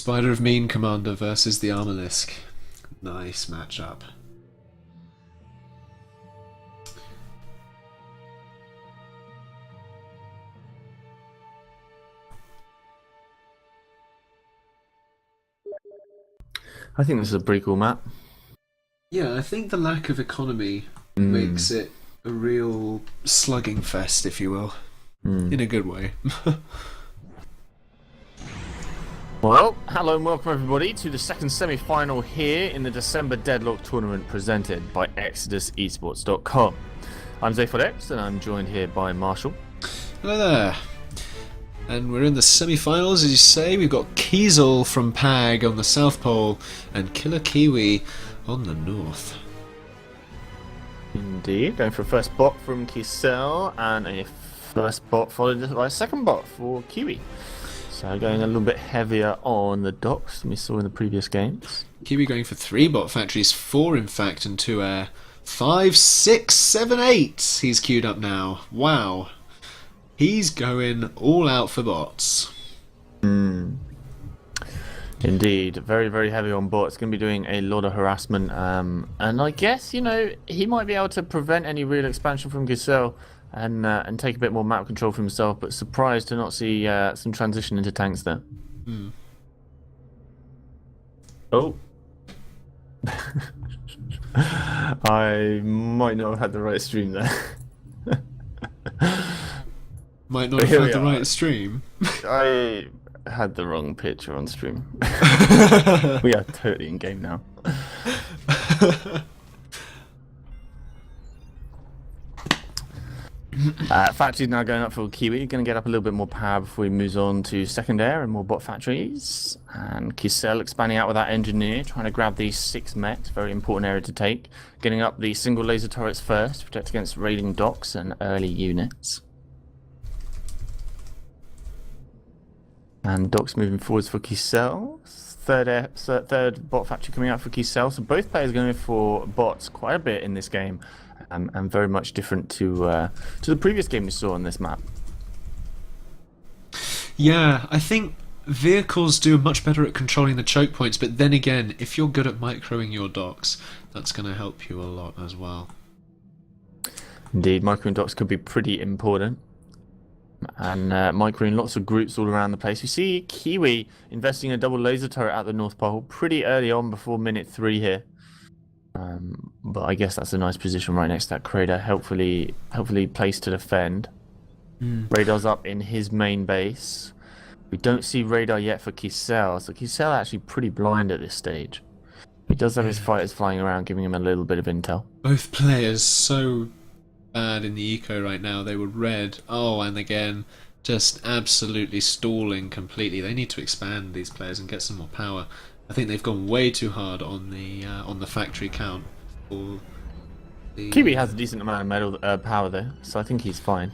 Spider of Mean Commander versus the Armalisk. Nice matchup. I think this is a pretty cool map. Yeah, I think the lack of economy makes it a real slugging fest, if you will. In a good way. Well, hello and welcome everybody to the second semi-final here in the December Deadlock tournament presented by ExodusEsports.com. I'm Zayfodx and I'm joined here by Marshall. Hello there. And we're in the semi-finals, as you say. We've got KISEL from PAG on the South Pole and KillerKiwi on the North. Indeed, going for a first bot from KISEL and a first bot followed by a second bot for Kiwi. So going a little bit heavier on the docks than we saw in the previous games. Kiwi going for 3 bot factories, 4 in fact, and 2 air. 5, 6, 7, 8 he's queued up now. Wow. He's going all out for bots. Indeed, very, very heavy on bots. Going to be doing a lot of harassment. And I guess, you know, he might be able to prevent any real expansion from KISEL and take a bit more map control for himself, but surprised to not see some transition into tanks there. Oh. I might not have had the right stream there. Might not have had the right stream. I had the wrong picture on stream. We are totally in game now. Factories now going up for Kiwi. Going to get up a little bit more power before he moves on to second air and more bot factories. And KISEL expanding out with that engineer, trying to grab these 6 mechs. Very important area to take. Getting up the single laser turrets first to protect against raiding docks and early units. And docks moving forwards for KISEL. Third bot factory coming out for KISEL. So both players going for bots quite a bit in this game. And very much different to the previous game we saw on this map. Yeah, I think vehicles do much better at controlling the choke points, but then again, if you're good at microing your docks, that's going to help you a lot as well. Indeed, microing docks could be pretty important. And microing lots of groups all around the place. You see Kiwi investing a double laser turret at the North Pole pretty early on before minute 3 here. But I guess that's a nice position right next to that crater, hopefully placed to defend. Radar's up in his main base. We don't see radar yet for KISEL, so KISEL actually pretty blind at this stage. He does have his fighters flying around, giving him a little bit of intel. Both players so bad in the eco right now. They were red. Oh, and again, just absolutely stalling completely. They need to expand these players and get some more power. I think they've gone way too hard on the factory count. For the, Kiwi has a decent amount of metal power though, so I think he's fine.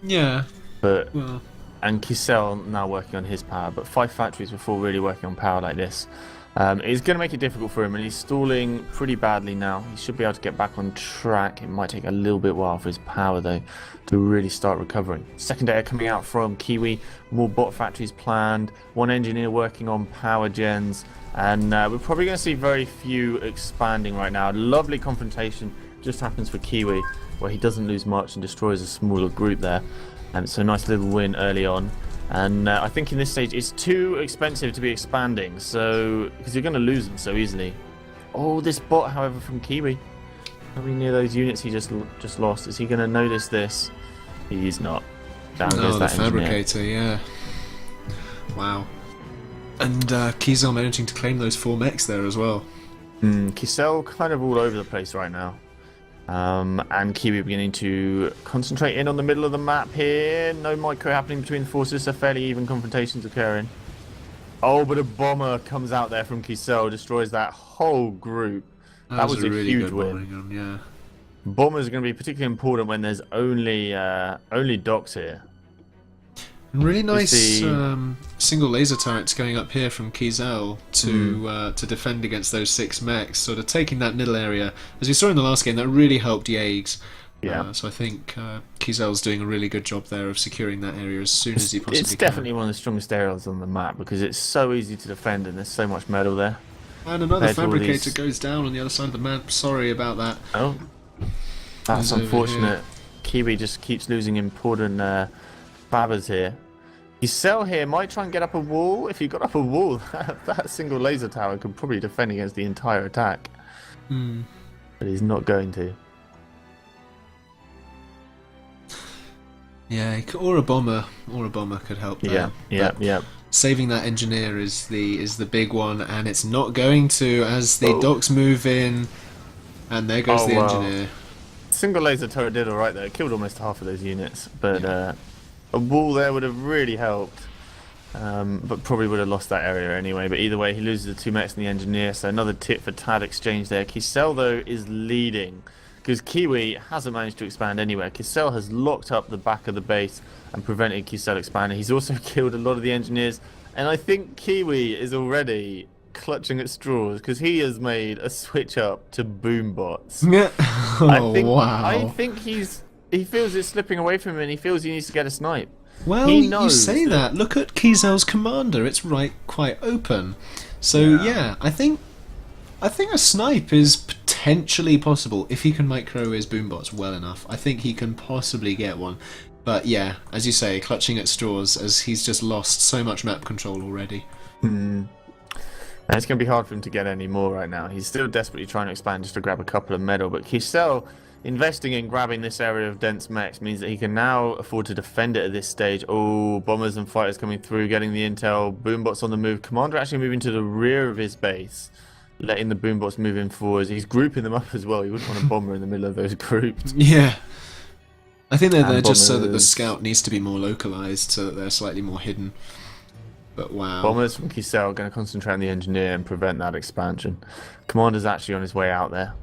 Yeah, but well, and KISEL now working on his power, but 5 factories before really working on power like this. It's going to make it difficult for him, and he's stalling pretty badly now. He should be able to get back on track. It might take a little bit while for his power, though, to really start recovering. Second air coming out from Kiwi. More bot factories planned. 1 engineer working on power gens. And we're probably going to see very few expanding right now. Lovely confrontation just happens for Kiwi, where he doesn't lose much and destroys a smaller group there. And so a nice little win early on. And I think in this stage it's too expensive to be expanding, so because you're going to lose them so easily. Oh, this bot, however, from Kiwi. Are we near those units he just lost? Is he going to notice this? He's not. Down goes that the fabricator, yeah. Wow. And KISEL managing to claim those 4 mechs there as well. KISEL kind of all over the place right now. And Kiwi beginning to concentrate in on the middle of the map here. No micro happening between the forces, so fairly even confrontations occurring. Oh, but a bomber comes out there from KISEL, destroys that whole group. That was a really huge good win. Yeah. Bombers are going to be particularly important when there's only docks here. And really nice single laser turrets going up here from KISEL to defend against those 6 mechs, sort of taking that middle area. As we saw in the last game, that really helped Jaeger Yeah. So I think KISEL's doing a really good job there of securing that area as soon as he possibly It's can. definitely one of the strongest areas on the map because it's so easy to defend and there's so much metal there. And another compared to all fabricator these- goes down on the other side of the map. Sorry about that. Oh, that's He's over unfortunate. Kiwi just keeps losing important fabbers here. KISEL here might try and get up a wall. If he got up a wall, that single laser tower could probably defend against the entire attack. Hmm. But he's not going to. Yeah, or a bomber could help there. Yeah. Saving that engineer is the big one, and it's not going to as the docks move in, and there goes the engineer. Single laser turret did alright there. It killed almost half of those units, but a wall there would have really helped. But probably would have lost that area anyway. But either way, he loses the 2 mechs and the engineer, so another tit for tat exchange there. KISEL though is leading because Kiwi hasn't managed to expand anywhere. KISEL has locked up the back of the base and prevented KISEL expanding. He's also killed a lot of the engineers, and I think Kiwi is already clutching at straws because he has made a switch up to boom bots. I think he feels it's slipping away from him, and he feels he needs to get a snipe. Well, you say that. Look at KISEL's commander. It's quite open. So yeah, I think a snipe is potentially possible if he can micro his boombots well enough. I think he can possibly get one. But yeah, as you say, clutching at straws as he's just lost so much map control already. And it's going to be hard for him to get any more right now. He's still desperately trying to expand just to grab a couple of metal, but KISEL investing in grabbing this area of dense mechs means that he can now afford to defend it at this stage. Oh, bombers and fighters coming through, getting the intel. Boombots on the move. Commander actually moving to the rear of his base, letting the boombots move in forwards. He's grouping them up as well. He wouldn't want a bomber in the middle of those groups. Yeah. I think they're there just so that the scout needs to be more localized, so that they're slightly more hidden. But wow. Bombers from KISEL going to concentrate on the engineer and prevent that expansion. Commander's actually on his way out there.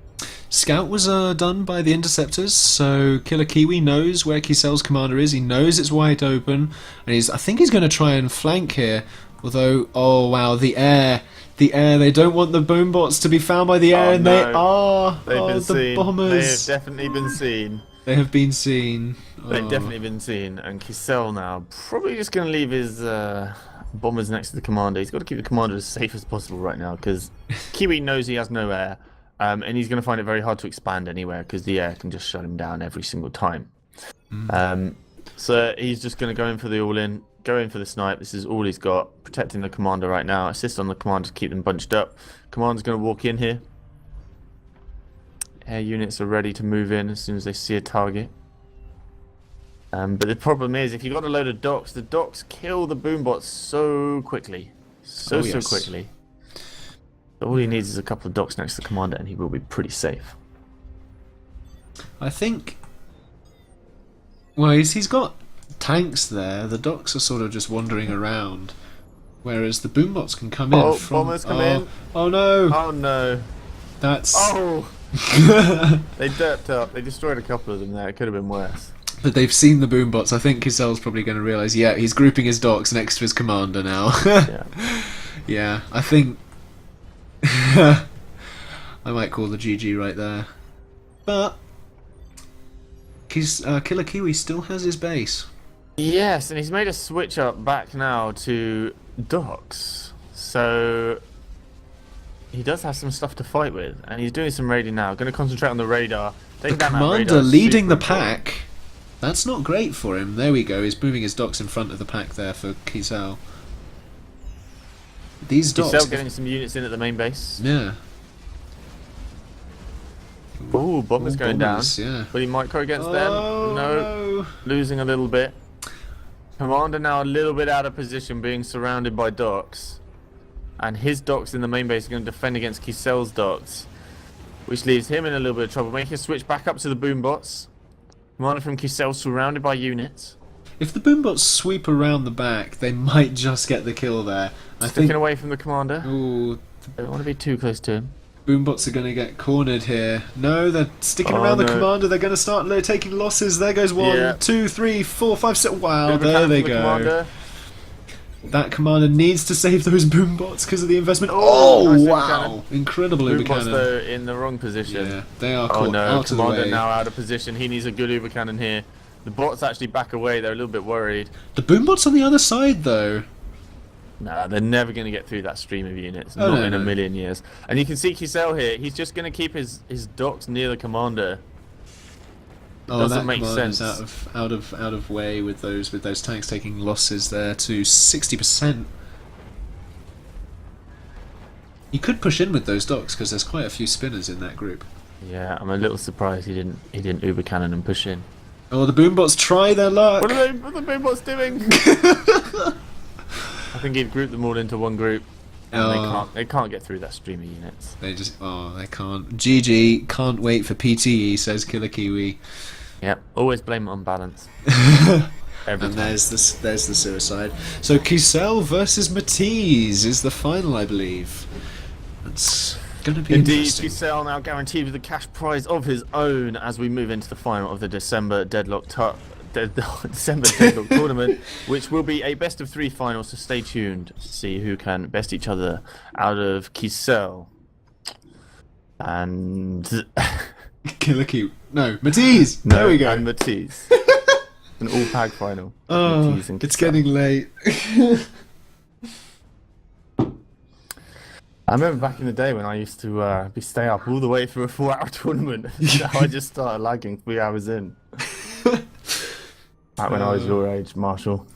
Scout was done by the interceptors, so Killer Kiwi knows where KISEL's commander is. He knows it's wide open, and I think he's going to try and flank here. Although, oh wow, the air, they don't want the boombots to be found by the air, and they are. They've been seen. Bombers. They have definitely been seen. They have been seen. They've definitely been seen, and KISEL now probably just going to leave his bombers next to the commander. He's got to keep the commander as safe as possible right now because Kiwi knows he has no air. And he's going to find it very hard to expand anywhere because the air can just shut him down every single time. So he's just going to go in for the all-in, go in for the snipe. This is all he's got, protecting the commander right now. Assist on the commander to keep them bunched up. Commander's going to walk in here. Air units are ready to move in as soon as they see a target. But the problem is, if you've got a load of docks, the docks kill the boombots so quickly. So quickly. All he needs is a couple of docks next to the commander and he will be pretty safe. I think... Well, he's got tanks there. The docks are sort of just wandering around. Whereas the boombots can come in from... bombers come in. Oh no! Oh no. That's... Oh! They derped up. They destroyed a couple of them there. It could have been worse. But they've seen the boombots. I think KISEL's probably going to realise, yeah, he's grouping his docks next to his commander now. Yeah, I think... I might call the GG right there. But... Killer Kiwi still has his base. Yes, and he's made a switch up back now to docks. So... he does have some stuff to fight with, and he's doing some raiding now. Going to concentrate on the radar. The commander leading the pack. That's not great for him. There we go. He's moving his docks in front of the pack there for KISEL. These docks... KISEL getting some units in at the main base. Yeah. Ooh, bomber's going down. Yeah. Will he micro against them? No. Losing a little bit. Commander now a little bit out of position, being surrounded by docks. And his docks in the main base are going to defend against KISEL's docks, which leaves him in a little bit of trouble. Making a switch back up to the boombots. Commander from KISEL surrounded by units. If the boombots sweep around the back, they might just get the kill there. Sticking away from the commander. Ooh, Don't want to be too close to him. Boombots are going to get cornered here. No, they're sticking around the commander. They're going to start taking losses. There goes 1, 2, 3, 4, 5, 6. Wow, there they go. That commander needs to save those boom bots because of the investment. Oh, nice wow! Incredible Boom Uber bots cannon. though in the wrong position. Yeah, they are Oh caught no, out of the commander way. now out of position. He needs a good Uber cannon here. The bots actually back away. They're a little bit worried. The boom bots on the other side, though. Nah, they're never going to get through that stream of units. Oh, Not no, in a no. million years. And you can see KISEL here. He's just going to keep his docks near the commander. Oh, doesn't that make commander's sense. out of way with those tanks taking losses there to 60%. You could push in with those docks because there's quite a few spinners in that group. Yeah, I'm a little surprised he didn't Uber cannon and push in. Oh, the boom bots try their luck. What are the boom bots doing? I think he'd group them all into one group. And they can't get through that stream of units. They can't. GG, can't wait for PTE, says Killer Kiwi. Yep, always blame it on balance. Every And time. there's the suicide. So KISEL versus Matisse is the final, I believe. That's gonna be Indeed, interesting. KISEL now guaranteed with a cash prize of his own as we move into the final of the December Deadlock tournament, which will be a best of 3 final. So stay tuned to see who can best each other out of KISEL and Killer Kiwi. No, Matisse. There we go. and Matisse. An all-pag final. Oh, Matisse and it's KISEL. getting late. I remember back in the day when I used to stay up all the way through a 4-hour tournament. Now I just started lagging 3 hours in. Back when I was your age, Marshall.